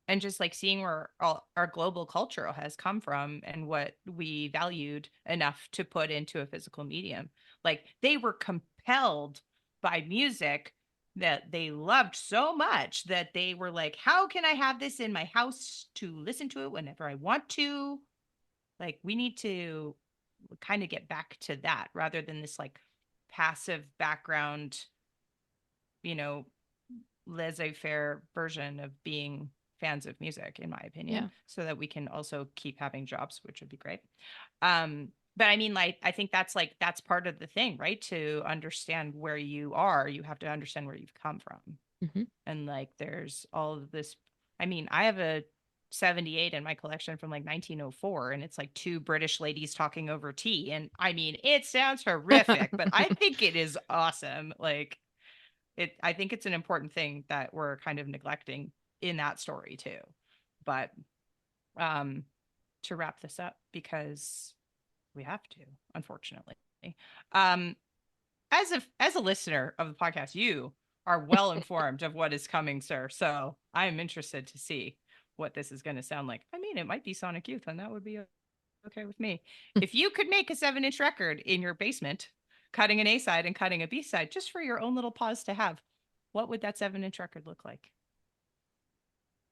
S4: and just like seeing where all our global culture has come from and what we valued enough to put into a physical medium. Like, they were compelled by music that they loved so much that they were like, how can I have this in my house to listen to it whenever I want to? Like, we need to kind of get back to that, rather than this like passive background, laissez-faire version of being fans of music, in my opinion.
S2: Yeah.
S4: So that we can also keep having jobs, which would be great. But I mean, like, I think that's part of the thing, right? To understand where you are, you have to understand where you've come from. And like, there's all of this. I mean, I have a 78 in my collection from like 1904, and it's like two British ladies talking over tea. And I mean, it sounds horrific, but I think it is awesome. Like, I think it's an important thing that we're kind of neglecting in that story too. But to wrap this up, because we have to, unfortunately, as a listener of the podcast, you are well informed of what is coming, sir. So I'm interested to see what this is going to sound like. I mean, it might be Sonic Youth, and that would be okay with me. If you could make a 7-inch record in your basement, cutting an A side and cutting a B side, just for your own little pause to have, what would that 7-inch record look like?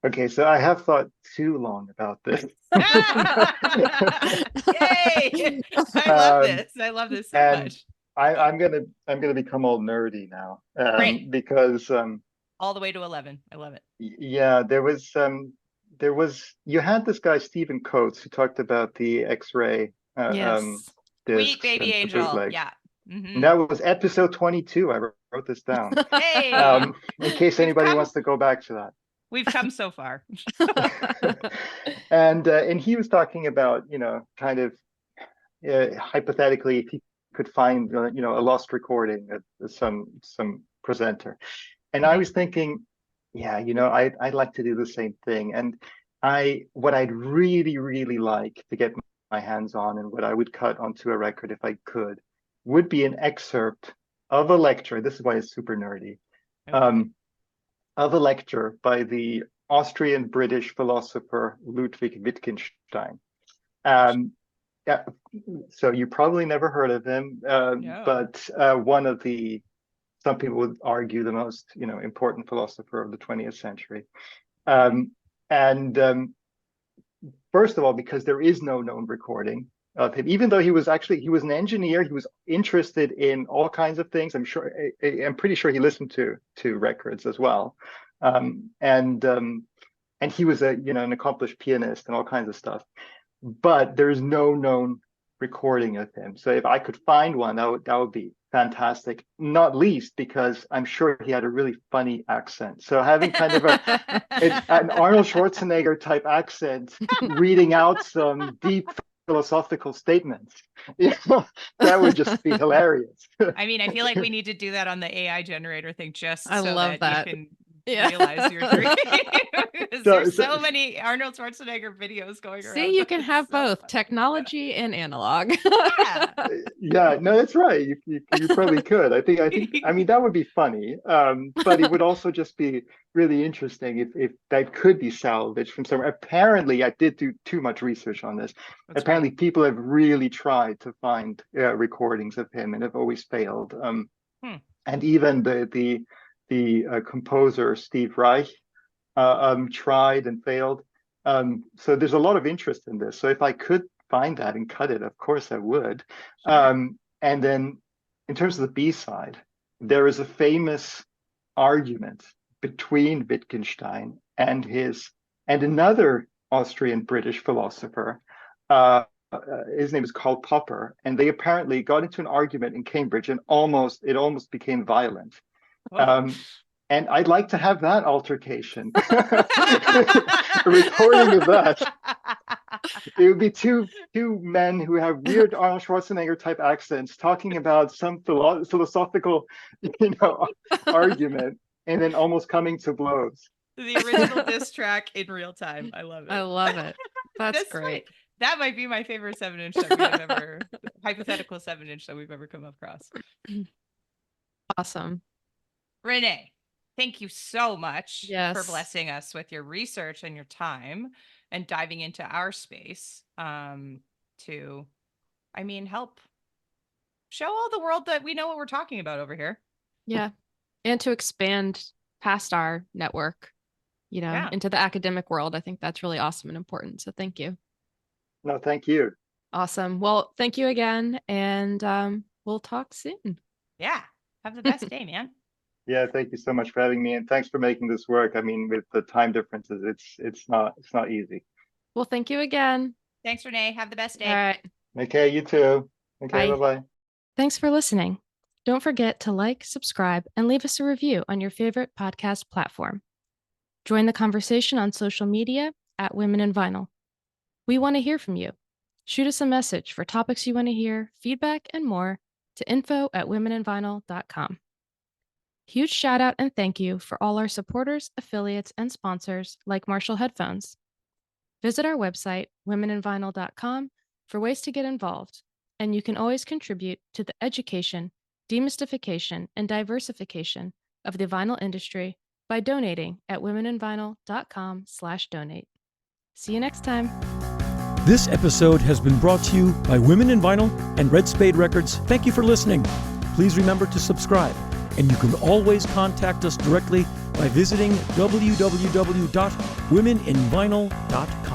S3: Okay, so I have thought too long about this.
S4: Yay! I love this so much.
S3: I'm gonna become all nerdy now, because
S4: all the way to 11. I love it.
S3: Yeah, there was you had this guy Stephen Coates who talked about the X-ray
S4: Sweet Baby Angel. Yeah.
S3: And that was episode 22. I wrote this down.
S4: Hey,
S3: in case anybody wants to go back to that.
S4: We've come so far.
S3: And he was talking about, kind of hypothetically, if he could find, a lost recording of some presenter. And I was thinking, yeah, I'd like to do the same thing. And what I'd really, really like to get my hands on, and what I would cut onto a record if I could, would be an excerpt of a lecture. This is why it's super nerdy. Okay. Of a lecture by the Austrian-British philosopher Ludwig Wittgenstein. Yeah, so you probably never heard of him, no. But one of some people would argue the most, important philosopher of the 20th century. First of all, because there is no known recording of him, even though he was an engineer, he was interested in all kinds of things. I'm pretty sure he listened to records as well. And he was an accomplished pianist and all kinds of stuff. But there's no known recording of him. So if I could find one, that would be fantastic, not least because I'm sure he had a really funny accent. So having kind of an Arnold Schwarzenegger type accent, reading out some deep philosophical statements. That would just be hilarious.
S4: I mean, I feel like we need to do that on the AI generator thing just
S2: I
S4: so
S2: love that.
S4: you can
S2: Yeah.
S4: realize your dream. There's so many Arnold Schwarzenegger videos going around.
S2: See, you can have
S4: So
S2: both
S4: funny.
S2: technology and analog.
S4: Yeah.
S3: Yeah, no, that's right. You probably could. I mean, that would be funny. But it would also just be really interesting if that could be salvaged from somewhere. Apparently, I did do too much research on this.
S4: That's
S3: Apparently, people have really tried to find recordings of him and have always failed. And even the composer Steve Reich tried and failed. So there's a lot of interest in this. So if I could find that and cut it, of course I would.
S4: Sure.
S3: And then in terms of the B-side, there is a famous argument between Wittgenstein and another Austrian British philosopher. His name is Karl Popper, and they apparently got into an argument in Cambridge, and it almost became violent. And I'd like to have that altercation. A recording of that. It would be two men who have weird Arnold Schwarzenegger type accents talking about some philosophical, argument, and then almost coming to blows.
S4: The original diss track in real time. I love it.
S2: I love it. That's great.
S4: That might be my favorite 7-inch that we have ever, hypothetical 7-inch that we've ever come across.
S2: Awesome.
S4: Rene, thank you so much for
S2: Yes.
S4: blessing us with your research and your time and diving into our space to, help show all the world that we know what we're talking about over here.
S2: Yeah. And to expand past our network, into the academic world. I think that's really awesome and important. So thank you.
S3: No, thank you.
S2: Awesome. Well, thank you again. And we'll talk soon.
S4: Yeah. Have the best day, man.
S3: Yeah, thank you so much for having me, and thanks for making this work. I mean, with the time differences, it's not easy.
S2: Well, thank you again.
S4: Thanks, Rene. Have the best day.
S2: All right.
S3: Okay, you too. Okay,
S2: Bye.
S3: bye-bye.
S2: Thanks for listening. Don't forget to like, subscribe, and leave us a review on your favorite podcast platform. Join the conversation on social media at Women in Vinyl. We want to hear from you. Shoot us a message for topics you want to hear, feedback, and more to info@womeninvinyl.com. Huge shout out and thank you for all our supporters, affiliates, and sponsors like Marshall Headphones. Visit our website, womeninvinyl.com, for ways to get involved, and you can always contribute to the education, demystification, and diversification of the vinyl industry by donating at womeninvinyl.com/donate. See you next time.
S1: This episode has been brought to you by Women in Vinyl and Red Spade Records. Thank you for listening. Please remember to subscribe, and you can always contact us directly by visiting www.womeninvinyl.com.